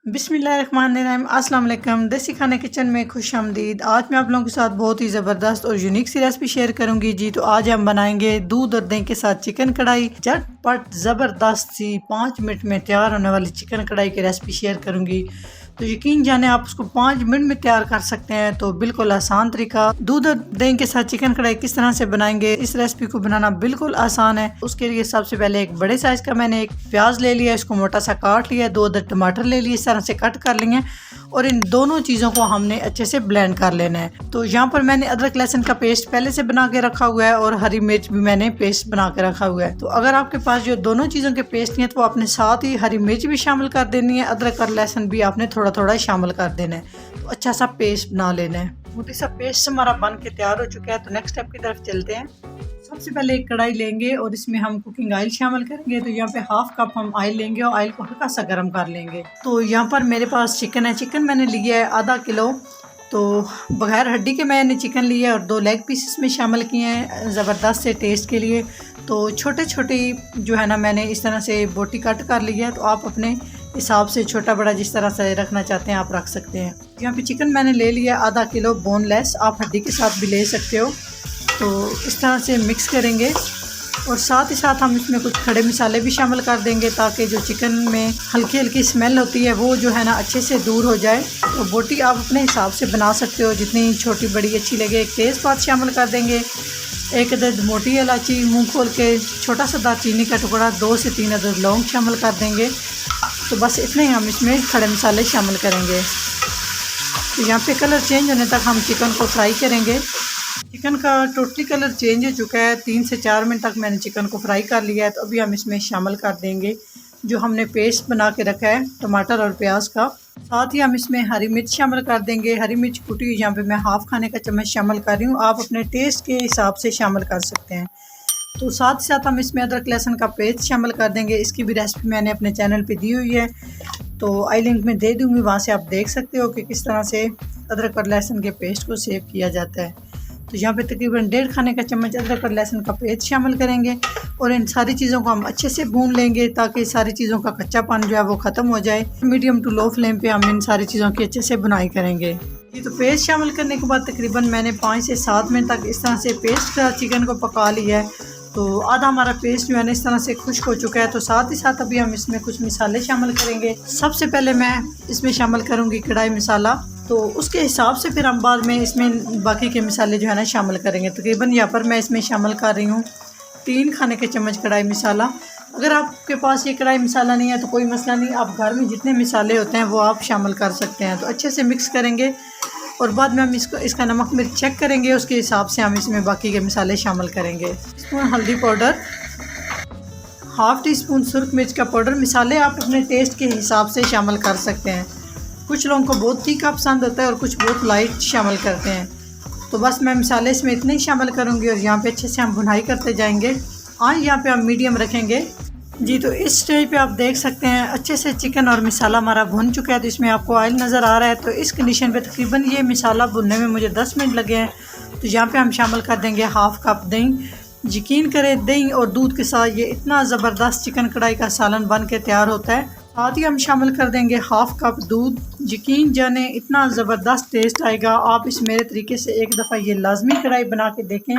बिस्मिल्लाहिर्रहमानिर्रहीम। अस्सलाम वालेकुम। देसी खाने किचन में खुश आमदीद। आज मैं आप लोगों के साथ बहुत ही ज़बरदस्त और यूनिक सी रेसिपी शेयर करूंगी जी। तो आज हम बनाएंगे दूध और दही के साथ चिकन कढ़ाई। झटपट ज़बरदस्त सी 5 मिनट में तैयार होने वाली चिकन कढ़ाई की रेसिपी शेयर करूंगी। तो यकीन जाने आप उसको 5 मिनट में तैयार कर सकते हैं। तो बिल्कुल आसान तरीका। दूध और दही के साथ चिकन कढ़ाई किस तरह से बनाएंगे, इस रेसिपी को बनाना बिल्कुल आसान है। उसके लिए सबसे पहले एक बड़े साइज का मैंने एक प्याज ले लिया, इसको मोटा सा काट लिया। 2 अदद टमाटर ले लिए, इस तरह से कट कर लिए और इन दोनों चीज़ों को हमने अच्छे से ब्लेंड कर लेना है। तो यहाँ पर मैंने अदरक लहसुन का पेस्ट पहले से बना के रखा हुआ है और हरी मिर्च भी मैंने पेस्ट बना के रखा हुआ है। तो अगर आपके पास जो दोनों चीज़ों के पेस्ट हैं तो आपने साथ ही हरी मिर्च भी शामिल कर देनी है, अदरक और लहसुन भी आपने थोड़ा थोड़ा शामिल कर देना है। तो अच्छा सा पेस्ट बना लेना है। मोटी सा पेस्ट हमारा बन के तैयार हो चुका है। तो नेक्स्ट स्टेप की तरफ चलते हैं। सबसे पहले एक कढ़ाई लेंगे और इसमें हम कुकिंग ऑयल शामिल करेंगे। तो यहाँ पे हाफ कप हम ऑयल लेंगे और ऑयल को हल्का सा गर्म कर लेंगे। तो यहाँ पर मेरे पास चिकन है, चिकन मैंने लिया है आधा किलो। तो बगैर हड्डी के मैंने चिकन लिया है और 2 लेग पीसेस में शामिल किए हैं ज़बरदस्त से टेस्ट के लिए। तो छोटे छोटे जो है ना मैंने इस तरह से बोटी कट कर लिया है। तो आप अपने हिसाब से छोटा बड़ा जिस तरह से रखना चाहते हैं आप रख सकते हैं। यहाँ पे चिकन मैंने ले लिया आधा किलो बोनलेस, आप हड्डी के साथ भी ले सकते हो। तो इस तरह से मिक्स करेंगे और साथ ही साथ हम इसमें कुछ खड़े मसाले भी शामिल कर देंगे ताकि जो चिकन में हल्की हल्की स्मेल होती है वो जो है ना अच्छे से दूर हो जाए। तो बोटी आप अपने हिसाब से बना सकते हो, जितनी छोटी बड़ी अच्छी लगे। एक तेज़पात शामिल कर देंगे, एक अदद मोटी इलायची मुँह खोल के, छोटा सा दालचीनी का टुकड़ा, 2 से 3 अदद लौंग शामिल कर देंगे। तो बस इतने ही हम इसमें खड़े मसाले शामिल करेंगे। तो यहाँ पे कलर चेंज होने तक हम चिकन को फ्राई करेंगे। चिकन का टोटली कलर चेंज हो चुका है। 3 से 4 मिनट तक मैंने चिकन को फ्राई कर लिया है। तो अभी हम इसमें शामिल कर देंगे जो हमने पेस्ट बना के रखा है टमाटर और प्याज का। साथ ही हम इसमें हरी मिर्च शामिल कर देंगे। हरी मिर्च कुटी हुई यहाँ पे मैं हाफ खाने का चम्मच शामिल कर रही हूँ, आप अपने टेस्ट के हिसाब से शामिल कर सकते हैं। तो साथ ही साथ हम इसमें अदरक लहसुन का पेस्ट शामिल कर देंगे। इसकी भी रेसिपी मैंने अपने चैनल पे दी हुई है, तो आई लिंक में दे दूँगी, वहाँ से आप देख सकते हो कि किस तरह से अदरक और लहसुन के पेस्ट को सेव किया जाता है। तो यहाँ पे तकरीबन 1.5 खाने का चम्मच अदरक और लहसुन का पेस्ट शामिल करेंगे और इन सारी चीज़ों को हम अच्छे से भून लेंगे ताकि सारी चीज़ों का कच्चापन जो है वो ख़त्म हो जाए। मीडियम टू लो फ्लेम पे हम इन सारी चीज़ों की अच्छे से बुनाई करेंगे। ये तो पेस्ट शामिल करने के बाद तकरीबन मैंने 5 से 7 मिनट तक इस तरह से पेस्ट का चिकन को पका लिया है। तो आधा हमारा पेस्ट जो है ना इस तरह से खुश्क हो चुका है। तो साथ ही साथ अभी हम इसमें कुछ मसाले शामिल करेंगे। सबसे पहले मैं इसमें शामिल करूँगी कढ़ाई मसाला, तो उसके हिसाब से फिर हम बाद में इसमें बाकी के मसाले जो है ना शामिल करेंगे। तकरीबन यहाँ पर मैं इसमें शामिल कर रही हूँ 3 खाने के चम्मच कढ़ाई मसाला। अगर आपके पास ये कढ़ाई मसाला नहीं है तो कोई मसला नहीं, आप घर में जितने मसाले होते हैं वो आप शामिल कर सकते हैं। तो अच्छे से मिक्स करेंगे और बाद में हम इसका नमक मिर्च चेक करेंगे, उसके हिसाब से हम इसमें बाकी के मसाले शामिल करेंगे। स्पून हल्दी पाउडर, हाफ़ टी स्पून सुरख मिर्च का पाउडर। मसाले आप अपने टेस्ट के हिसाब से शामिल कर सकते हैं। कुछ लोगों को बहुत तीखा पसंद होता है और कुछ बहुत लाइट शामिल करते हैं। तो बस मैं मसाले इसमें इतने ही शामिल करूँगी और यहाँ पे अच्छे से हम भुनाई करते जाएंगे। यहाँ पे हम मीडियम रखेंगे जी। तो इस स्टेज पे आप देख सकते हैं अच्छे से चिकन और मसाला हमारा भुन चुका है। तो इसमें आपको ऑयल नज़र आ रहा है। तो इस कंडीशन पे तकरीबन ये मसाला भुनने में मुझे 10 मिनट लगे हैं। तो यहाँ पे हम शामिल कर देंगे हाफ़ कप दही। यकीन करें दही और दूध के साथ ये इतना ज़बरदस्त चिकन कढ़ाई का सालन बन के तैयार होता है। साथ ही हम शामिल कर देंगे हाफ़ कप दूध। यकीन जाने इतना ज़बरदस्त टेस्ट आएगा। आप इस मेरे तरीके से एक दफ़ा ये लाजमी कढ़ाई बना के देखें।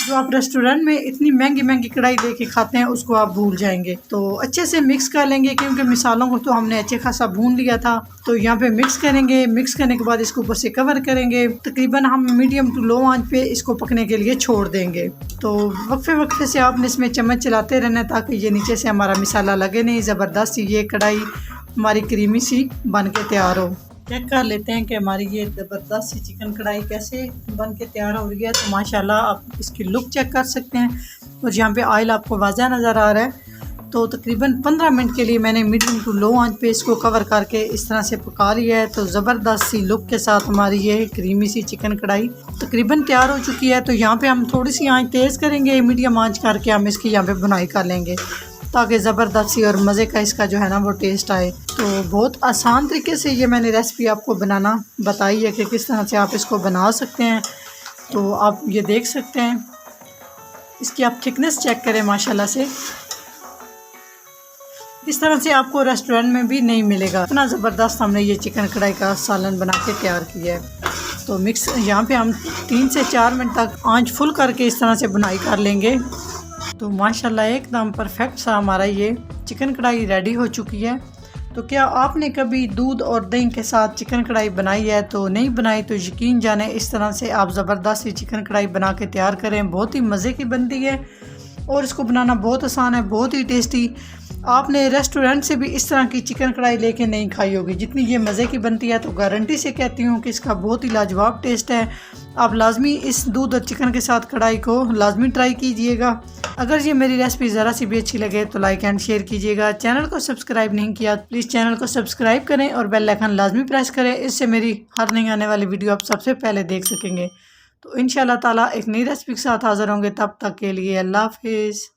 जो आप रेस्टोरेंट में इतनी महंगी महंगी कढ़ाई लेके खाते हैं उसको आप भूल जाएंगे। तो अच्छे से मिक्स कर लेंगे क्योंकि मसालों को तो हमने अच्छे खासा भून लिया था। तो यहाँ पे मिक्स करेंगे। मिक्स करने के बाद इसको ऊपर से कवर करेंगे। तकरीबन हम मीडियम टू लो आंच पे इसको पकने के लिए छोड़ देंगे। तो वक्फे वक्फे से आपने इसमें चम्मच चलाते रहना ताकि ये नीचे से हमारा मसाला लगे नहीं। ज़बरदस्त ये कढ़ाई हमारी क्रीमी सी बन के तैयार हो। चेक कर लेते हैं कि हमारी ये ज़बरदस्त सी चिकन कढ़ाई कैसे बन के तैयार हो रही है। तो माशाल्लाह आप इसकी लुक चेक कर सकते हैं और यहाँ पे ऑयल आपको वाज़ह नज़र आ रहा है। तो तकरीबन 15 मिनट के लिए मैंने मीडियम टू लो आंच पे इसको कवर करके इस तरह से पका लिया है। तो ज़बरदस्त सी लुक के साथ हमारी ये क्रीमी सी चिकन कढ़ाई तकरीबन तैयार हो चुकी है। तो यहाँ पे हम थोड़ी सी आंच तेज़ करेंगे, मीडियम आंच करके हम इसकी यहाँ पे बुनाई कर लेंगे ताकि ज़बरदस्त सी और मज़े का इसका जो है ना वो टेस्ट आए। तो बहुत आसान तरीके से ये मैंने रेसिपी आपको बनाना बताई है कि किस तरह से आप इसको बना सकते हैं। तो आप ये देख सकते हैं, इसकी आप थिकनेस चेक करें माशाल्लाह से। इस तरह से आपको रेस्टोरेंट में भी नहीं मिलेगा। इतना ज़बरदस्त हमने ये चिकन कढ़ाई का सालन बना के तैयार किया है। तो मिक्स यहाँ पे हम 3 से 4 मिनट तक आंच फुल करके इस तरह से बुनाई कर लेंगे। तो माशाल्लाह एकदम परफेक्ट सा हमारा ये चिकन कढ़ाई रेडी हो चुकी है। तो क्या आपने कभी दूध और दही के साथ चिकन कढ़ाई बनाई है? तो नहीं बनाई तो यकीन जाने इस तरह से आप ज़बरदस्त सी चिकन कढ़ाई बना के तैयार करें। बहुत ही मज़े की बनती है और इसको बनाना बहुत आसान है, बहुत ही टेस्टी। आपने रेस्टोरेंट से भी इस तरह की चिकन कढ़ाई लेके नहीं खाई होगी जितनी ये मज़े की बनती है। तो गारंटी से कहती हूँ कि इसका बहुत ही लाजवाब टेस्ट है। आप लाजमी इस दूध और चिकन के साथ कढ़ाई को लाजमी ट्राई कीजिएगा। अगर ये मेरी रेसिपी ज़रा सी भी अच्छी लगे तो लाइक एंड शेयर कीजिएगा। चैनल को सब्सक्राइब नहीं किया तो प्लीज़ चैनल को सब्सक्राइब करें और बेल आइकन लाजमी प्रेस करें। इससे मेरी हर नई आने वाली वीडियो आप सबसे पहले देख सकेंगे। तो इंशाल्लाह ताला एक नई रेसिपी के साथ हाज़िर होंगे। तब तक के लिए अल्लाह हाफिज़।